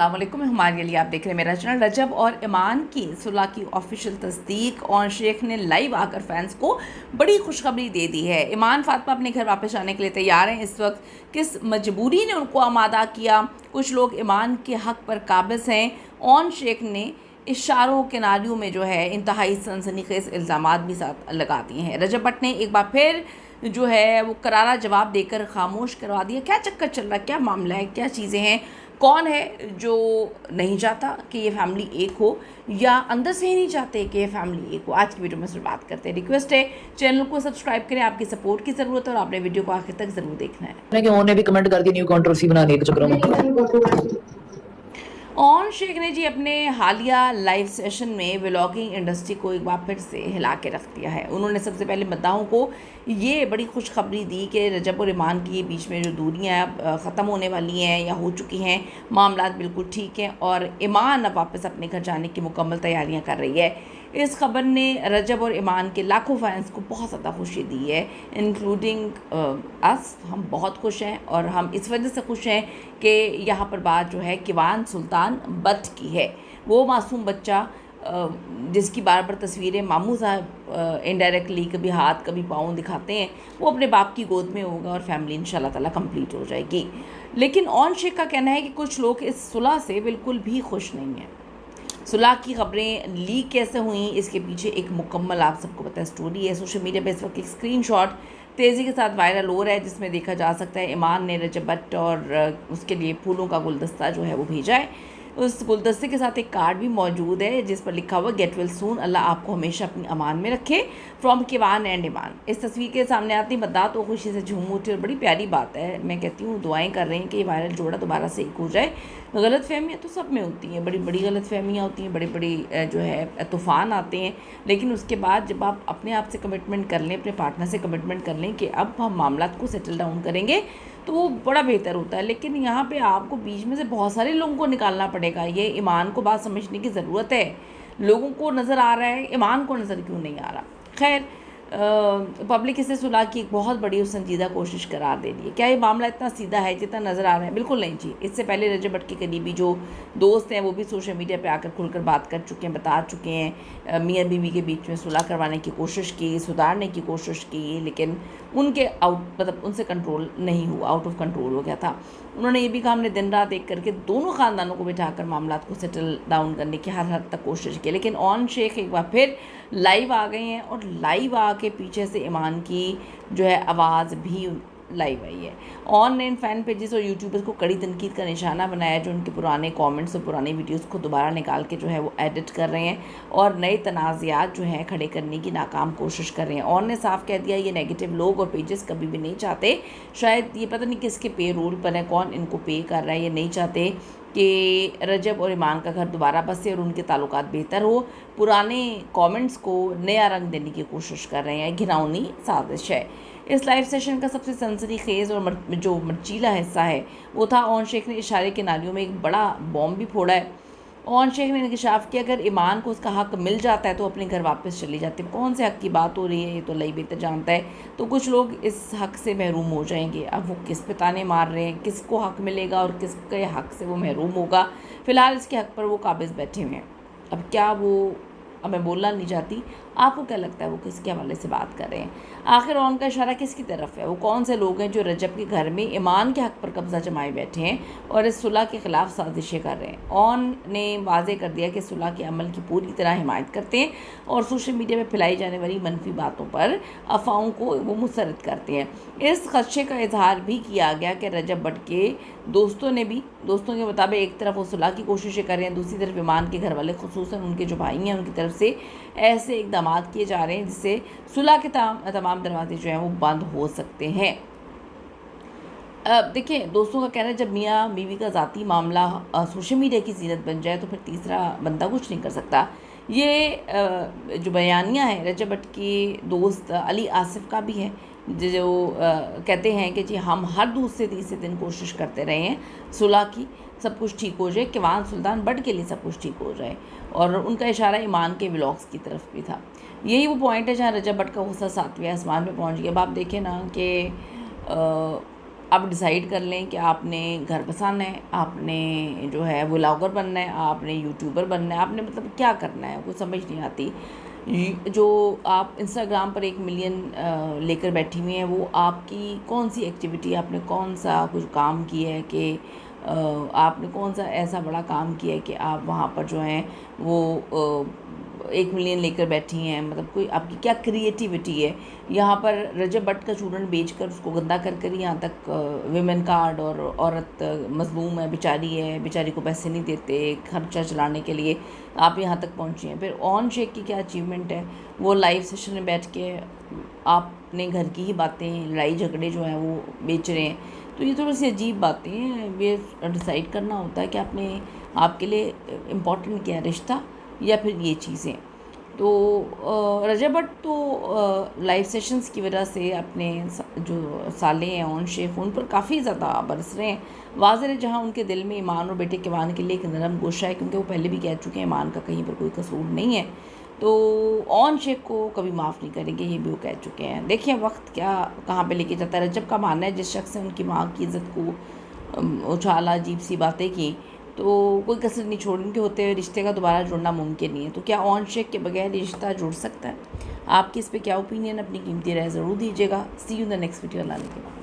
अस्सलामुअलैकुम, हमारे लिए आप देख रहे हैं मेरा चैनल। रजब और ईमान की सुलह की ऑफिशियल तस्दीक और शेख ने लाइव आकर फैंस को बड़ी खुशखबरी दे दी है। ईमान फातिमा अपने घर वापस जाने के लिए तैयार हैं। इस वक्त किस मजबूरी ने उनको आमादा किया, कुछ लोग ईमान के हक़ पर काबिज़ हैं। ऑन शेख ने इशारों किनारियों में जो है इंतहाई सनसनीखेज़ इल्ज़ामात भी साथ लगा दिए हैं। रजब भट्ट ने एक बार फिर जो है वो करारा जवाब देकर खामोश करवा दिया। क्या चक्कर चल रहा है, क्या मामला है, क्या चीज़ें हैं, कौन है जो नहीं चाहता कि ये फैमिली एक हो या अंदर से ही नहीं चाहते कि ये फैमिली एक हो। आज की वीडियो में सिर्फ बात करते हैं। रिक्वेस्ट है चैनल को सब्सक्राइब करें, आपकी सपोर्ट की ज़रूरत है और आपने वीडियो को आखिर तक ज़रूर देखना है। कि उन्होंने भी कमेंट कर दी न्यू कंट्रोवर्सी बनाने के चक्कर में। ऑन शेख ने जी अपने हालिया लाइव सेशन में व्लॉगिंग इंडस्ट्री को एक बार फिर से हिला के रख दिया है। उन्होंने सबसे पहले मद्दाहों को ये बड़ी खुशखबरी दी कि रजब और ईमान की बीच में जो दूरियां अब ख़त्म होने वाली हैं या हो चुकी हैं, मामला बिल्कुल ठीक हैं और ईमान अब वापस अपने घर जाने की मुकम्मल तैयारियां कर रही है। इस खबर ने रजब और ईमान के लाखों फैंस को बहुत ज़्यादा खुशी दी है, इंक्लूडिंग अस। हम बहुत खुश हैं और हम इस वजह से खुश हैं कि यहाँ पर बात जो है किवान सुल्तान बट की है। वो मासूम बच्चा जिसकी बार बार तस्वीरें मामू साहब इनडायरेक्टली कभी हाथ कभी पाँव दिखाते हैं, वो अपने बाप की गोद में होगा और फैमिली इंशाल्लाह ताला कंप्लीट हो जाएगी। लेकिन ऑन शेख का कहना है कि कुछ लोग इस सुलह से बिल्कुल भी खुश नहीं हैं। सुलह की खबरें लीक कैसे हुई, इसके पीछे एक मुकम्मल आप सबको पता है स्टोरी है। सोशल मीडिया पर इस वक्त एक स्क्रीनशॉट तेज़ी के साथ वायरल हो रहा है जिसमें देखा जा सकता है ईमान ने रजब भट्ट और उसके लिए फूलों का गुलदस्ता जो है वो भेजा है। उस गुलदस्ते के साथ एक कार्ड भी मौजूद है जिस पर लिखा हुआ गेट वेल सून, अल्लाह आपको हमेशा अपनी अमान में रखे, फ्रॉम किवान एंड ईमान। इस तस्वीर के सामने आती मद्दाह तो खुशी से झूम उठी और बड़ी प्यारी बात है। मैं कहती हूँ दुआएं कर रहे हैं कि ये वायरल जोड़ा दोबारा से एक हो जाए। गलत फहमियाँ तो सब में होती हैं, बड़ी बड़ी गलत फहमियाँ होती हैं, बड़ी बड़ी जो है तूफ़ान आते हैं, लेकिन उसके बाद जब आप अपने आप से कमिटमेंट कर लें, अपने पार्टनर से कमिटमेंट कर लें कि अब हम मामला को सेटल डाउन करेंगे, तो वो बड़ा बेहतर होता है। लेकिन यहाँ पे आपको बीच में से बहुत सारे लोगों को निकालना पड़ेगा। ये ईमान को बात समझने की ज़रूरत है। लोगों को नज़र आ रहा है, ईमान को नज़र क्यों नहीं आ रहा। खैर, पब्लिक इसे सुलह की एक बहुत बड़ी और संजीदा कोशिश करार दे रही है। क्या ये मामला इतना सीधा है जितना नज़र आ रहा है? बिल्कुल नहीं जी। इससे पहले रजब भट्ट के करीबी जो दोस्त हैं वो भी सोशल मीडिया पे आकर खुलकर बात कर चुके हैं, बता चुके हैं। मियाँ बीवी के बीच में सुलह करवाने की कोशिश की, सुधारने की कोशिश की, लेकिन उनके उनसे कंट्रोल नहीं हुआ, आउट ऑफ कंट्रोल हो गया था। उन्होंने ये भी कहा हमने दिन रात एक करके दोनों ख़ानदानों को बिठाकर मामला को सेटल डाउन करने की हर हद तक कोशिश की। लेकिन ऑन शेख एक बार फिर लाइव आ गए हैं और लाइव आके पीछे से ईमान की जो है आवाज़ भी लाइव आई है। ऑन ने इन फ़ैन पेजेस और यूट्यूबर्स को कड़ी तनकीद का निशाना बनाया जो उनके पुराने कमेंट्स और पुरानी वीडियोस को दोबारा निकाल के जो है वो एडिट कर रहे हैं और नए तनाज़ात जो हैं खड़े करने की नाकाम कोशिश कर रहे हैं। ऑन ने साफ कह दिया ये नेगेटिव लोग और पेजेस कभी भी नहीं चाहते, शायद ये पता नहीं किसके पे रोल पर है, कौन इनको पे कर रहा है, ये नहीं चाहते कि रजब और ईमान का घर दोबारा बसे और उनके ताल्लुकात बेहतर हो। पुराने कमेंट्स को नया रंग देने की कोशिश कर रहे हैं, घिनौनी साजिश है। इस लाइव सेशन का सबसे सनसनीखेज़ और जो मर्चीला हिस्सा है वो था ऑन शेख ने इशारे के नालियों में एक बड़ा बॉम्ब भी फोड़ा है। ऑन शेख ने इंकशाफ किया अगर ईमान को उसका हक़ मिल जाता है तो अपने घर वापस चली जाती है। कौन से हक़ की बात हो रही है ये तो अल्लाह ही बेहतर जानता है। तो कुछ लोग इस हक़ से महरूम हो जाएंगे। अब वो किस पे ताने मार रहे हैं, किसको हक़ मिलेगा और किसके हक़ से वो महरूम होगा, फ़िलहाल इसके हक़ पर वो काबिज़ बैठे हुए हैं। अब क्या वो, अब मैं बोलना नहीं चाहती, आपको क्या लगता है वो किसके हवाले से बात कर रहे हैं? आखिर ऑन का इशारा किसकी तरफ है? वो कौन से लोग हैं जो रजब के घर में ईमान के हक़ पर कब्ज़ा जमाए बैठे हैं और इस सुलह के ख़िलाफ़ साजिशें कर रहे हैं? ऑन ने वाज़े कर दिया कि सुलह के अमल की पूरी तरह हिमायत करते हैं और सोशल मीडिया में फैलाई जाने वाली मनफी बातों पर, अफवाहों को वो मुस्तरद करते हैं। इस खदशे का इजहार भी किया गया कि रजब भट्ट के दोस्तों के मुताबिक एक तरफ वो सुलह की कोशिशें कर रहे हैं, दूसरी तरफ ईमान के घर वाले खुसूसन उनके जो भाई हैं उनकी तरफ से ऐसे इक़दाम किए जा रहे हैं जिससे सुलह के तमाम दरवाजे जो हैं वो बंद हो सकते हैं। देखिए, दोस्तों का कहना है जब मियाँ बीवी का ज़ाती मामला सोशल मीडिया की ज़ीनत बन जाए तो फिर तीसरा बंदा कुछ नहीं कर सकता। ये जो बयानिया है रजब भट्ट के दोस्त अली आसिफ का भी है जो कहते हैं कि जी हम हर दूसरे तीसरे दिन कोशिश करते रहे हैं सुलह की, सब कुछ ठीक हो जाए, किवान सुल्तान बट के लिए सब कुछ ठीक हो जाए। और उनका इशारा ईमान के व्लॉग्स की तरफ भी था। यही वो पॉइंट है जहाँ रजब भट्ट का गुस्सा 7वें आसमान पे पहुंच गया। अब आप देखें ना कि आप डिसाइड कर लें कि आपने घर बसाना है, आपने जो है व्लॉगर बनना है, आपने यूट्यूबर बनना है, आपने मतलब क्या करना है, कुछ समझ नहीं आती। जो आप इंस्टाग्राम पर 1 मिलियन लेकर बैठी हुई हैं, वो आपकी कौन सी एक्टिविटी, आपने कौन सा कुछ काम किया है कि आपने कौन सा ऐसा बड़ा काम किया है कि आप वहाँ पर जो हैं वो 1 मिलियन लेकर बैठी हैं। मतलब कोई आपकी क्या क्रिएटिविटी है। यहाँ पर रजब भट्ट का चूरन बेचकर उसको गंदा कर कर यहाँ तक विमेन कार्ड, और औरत मजलूम है, बेचारी को पैसे नहीं देते खर्चा चलाने के लिए, आप यहाँ तक पहुँची हैं। फिर ऑन शेख की क्या अचीवमेंट है, वो लाइव सेशन में बैठ के आपने घर की ही बातें, लड़ाई झगड़े जो हैं वो बेच रहे हैं। तो ये थोड़ी सी अजीब बातें हैं। ये डिसाइड करना होता है कि आपके लिए इम्पोर्टेंट क्या है, रिश्ता या फिर ये चीज़ें। तो रजब भट्ट तो लाइव सेशंस की वजह से अपने जो साले हैं ऑन शेख, उन पर काफ़ी ज़्यादा बरस रहे हैं। वाज़ेह है जहाँ उनके दिल में ईमान और बेटे कीवान के लिए एक नरम गोशा है, क्योंकि वो पहले भी कह चुके हैं ईमान का कहीं पर कोई कसूर नहीं है। तो ऑन शेख को कभी माफ़ नहीं करेंगे, ये भी वो कह चुके हैं। देखिए वक्त क्या कहाँ पे लेके जाता है। रजब का मानना है जिस शख्स ने उनकी माँ की इज़्ज़त को उछाला, अजीब सी बातें की, तो कोई कसर नहीं छोड़ने के होते हुए रिश्ते का दोबारा जुड़ना मुमकिन नहीं है। तो क्या ऑन शेख के बगैर रिश्ता जुड़ सकता है? आपकी इस पे क्या ओपिनियन, अपनी कीमती राय ज़रूर दीजिएगा। See you in the next video. Allah के बाद।